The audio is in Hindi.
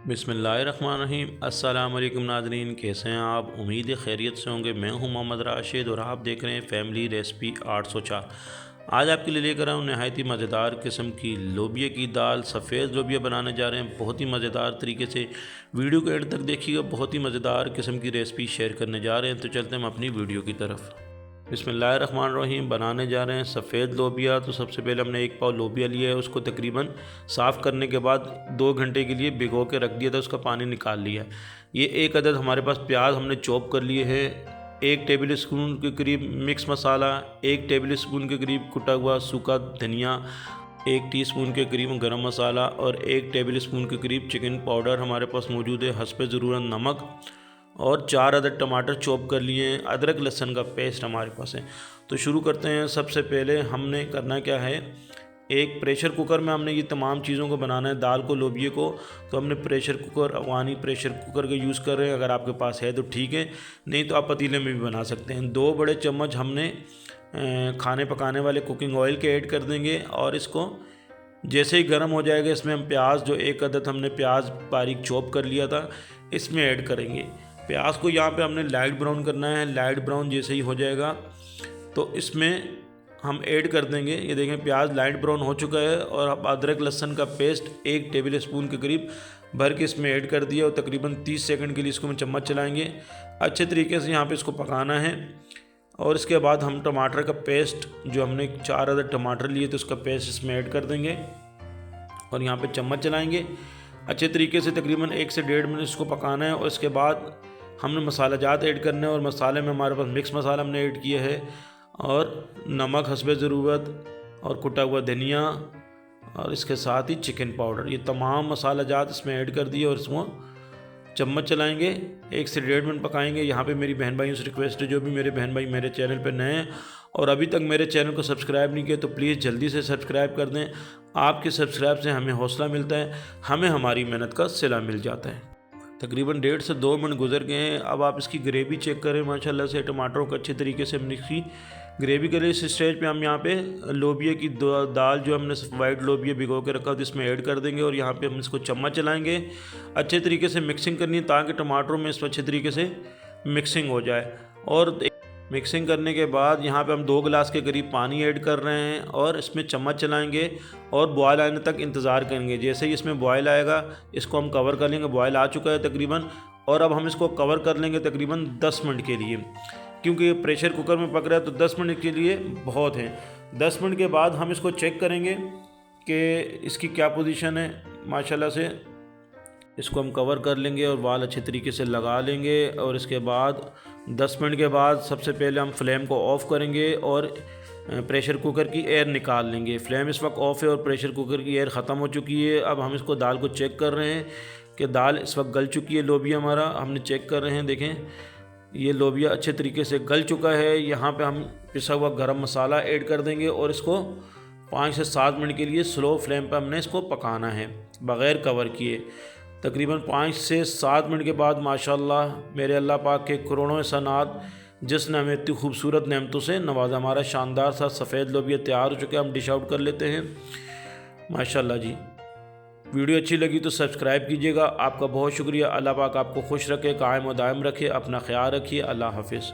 बिस्मिल्लाहिर्रहमानिर्रहीम। अस्सलाम वालेकुम नाज़रीन, कैसे हैं आप? उम्मीद है खैरियत से होंगे। मैं हूं मोहम्मद राशिद और आप देख रहे हैं फैमिली रेसिपी 804। आज आपके लिए लेकर आऊँ नहायत ही मज़ेदार किस्म की लोबिया की दाल, सफ़ेद लोबिया बनाने जा रहे हैं बहुत ही मज़ेदार तरीके से। वीडियो के एंड तक देखिएगा, बहुत ही मज़ेदार किस्म की रेसिपी शेयर करने जा रहे हैं। तो चलते हैं हम अपनी वीडियो की तरफ। बिस्मिल्लाहिर्रहमानिर्रहीम। बनाने जा रहे हैं सफ़ेद लोबिया। तो सबसे पहले हमने 1 पाव लोबिया लिया है, उसको तकरीबन साफ़ करने के बाद 2 घंटे के लिए भिगो के रख दिया था, उसका पानी निकाल लिया है। ये 1 अदद हमारे पास प्याज हमने चॉप कर लिए है। 1 टेबल स्पून के करीब मिक्स मसाला, 1 टेबल स्पून के करीब कुटा हुआ सूखा धनिया, 1 टीस्पून के करीब गरम मसाला और 1 टेबल स्पून के करीब चिकन पाउडर हमारे पास मौजूद है। हस्बे ज़रूरत नमक और 4 अदद टमाटर चॉप कर लिए हैं। अदरक लहसुन का पेस्ट हमारे पास है। तो शुरू करते हैं। सबसे पहले हमने करना क्या है, एक प्रेशर कुकर में हमने ये तमाम चीज़ों को बनाना है। दाल को, लोबिये को, तो हमने प्रेशर कुकर, अफगानी प्रेशर कुकर का यूज़ कर रहे हैं। अगर आपके पास है तो ठीक है, नहीं तो आप पतीले में भी बना सकते हैं। 2 बड़े चम्मच हमने खाने पकाने वाले कुकिंग ऑयल के ऐड कर देंगे और इसको जैसे ही गर्म हो जाएगा इसमें हम प्याज, जो 1 अदद हमने प्याज बारीक चॉप कर लिया था, इसमें ऐड करेंगे। प्याज को यहाँ पे हमने लाइट ब्राउन करना है। लाइट ब्राउन जैसे ही हो जाएगा तो इसमें हम ऐड कर देंगे। ये देखें प्याज लाइट ब्राउन हो चुका है और अब अदरक लहसुन का पेस्ट 1 टेबल स्पून के करीब भर के इसमें ऐड कर दिया और तकरीबन 30 सेकंड के लिए इसको हम चम्मच चलाएंगे। अच्छे तरीके से यहाँ पे इसको पकाना है। और इसके बाद हम टमाटर का पेस्ट, जो हमने 4 अदद टमाटर लिए थे, उसका पेस्ट इसमें ऐड कर देंगे और यहाँ पे चम्मच चलाएंगे। अच्छे तरीके से तकरीबन 1 से 1.5 मिनट इसको पकाना है। और इसके बाद हमने मसाला जात ऐड करने हैं और मसाले में हमारे पास मिक्स मसाला हमने ऐड किया है और नमक हस्बे ज़रूरत और कुटा हुआ धनिया और इसके साथ ही चिकन पाउडर, ये तमाम मसाला जात इसमें ऐड कर दिए और इसको चम्मच चलाएंगे। 1 से 1.5 मिनट पकाएंगे। यहाँ पे मेरी बहन भाइयों से रिक्वेस्ट है, जो भी मेरे बहन भाई मेरे चैनल पे नए हैं और अभी तक मेरे चैनल को सब्सक्राइब नहीं किया, तो प्लीज़ जल्दी से सब्सक्राइब कर दें। आपके सब्सक्राइब से हमें हौसला मिलता है, हमें हमारी मेहनत का सिला मिल जाता है। तकरीबन 1.5 से 2 मिनट गुजर गए हैं। अब आप इसकी ग्रेवी चेक करें। माशाल्लाह से टमाटरों को अच्छे तरीके से हमने इसकी ग्रेवी के लिए इस स्टेज पे हम यहाँ पे लोबिया की दाल, जो हमने वाइट लोबिया भिगो के रखा था, इसमें ऐड कर देंगे और यहाँ पे हम इसको चम्मच चलाएंगे। अच्छे तरीके से मिक्सिंग करनी है ताकि टमाटरों में इस अच्छे तरीके से मिक्सिंग हो जाए। और मिक्सिंग करने के बाद यहाँ पे हम 2 गिलास के करीब पानी ऐड कर रहे हैं और इसमें चम्मच चलाएंगे और बॉयल आने तक इंतज़ार करेंगे। जैसे ही इसमें बॉयल आएगा इसको हम कवर कर लेंगे। बॉयल आ चुका है तकरीबन, और अब हम इसको कवर कर लेंगे तकरीबन 10 मिनट के लिए, क्योंकि प्रेशर कुकर में पक रहा है तो 10 मिनट के लिए बहुत है। 10 मिनट के बाद हम इसको चेक करेंगे कि इसकी क्या पोजीशन है। माशाल्लाह से इसको हम कवर कर लेंगे और वाल अच्छे तरीके से लगा लेंगे। और इसके बाद 10 मिनट के बाद सबसे पहले हम फ्लेम को ऑफ़ करेंगे और प्रेशर कुकर की एयर निकाल लेंगे। फ्लेम इस वक्त ऑफ़ है और प्रेशर कुकर की एयर ख़त्म हो चुकी है। अब हम इसको दाल को चेक कर रहे हैं कि दाल इस वक्त गल चुकी है। लोबिया हमारा हमने चेक कर रहे हैं, देखें ये लोबिया अच्छे तरीके से गल चुका है। यहाँ पे हम पिसा हुआ गरम मसाला ऐड कर देंगे और इसको 5 से 7 मिनट के लिए स्लो फ्लेम पर हमने इसको पकाना है बग़ैर कवर किए। तकरीबन 5 से 7 मिनट के बाद माशाल्लाह मेरे अल्लाह पाक के करोड़ों एहसानात, जिसने हमें इतनी खूबसूरत नेमतों से नवाजा, हमारा शानदार सा सफ़ेद लोबिया तैयार हो चुका है। हम डिश आउट कर लेते हैं। माशाल्लाह जी, वीडियो अच्छी लगी तो सब्सक्राइब कीजिएगा। आपका बहुत शुक्रिया। अल्लाह पाक आपको खुश रखे, कायम व दायम रखे। अपना ख्याल रखिए। अल्लाह हाफिज़।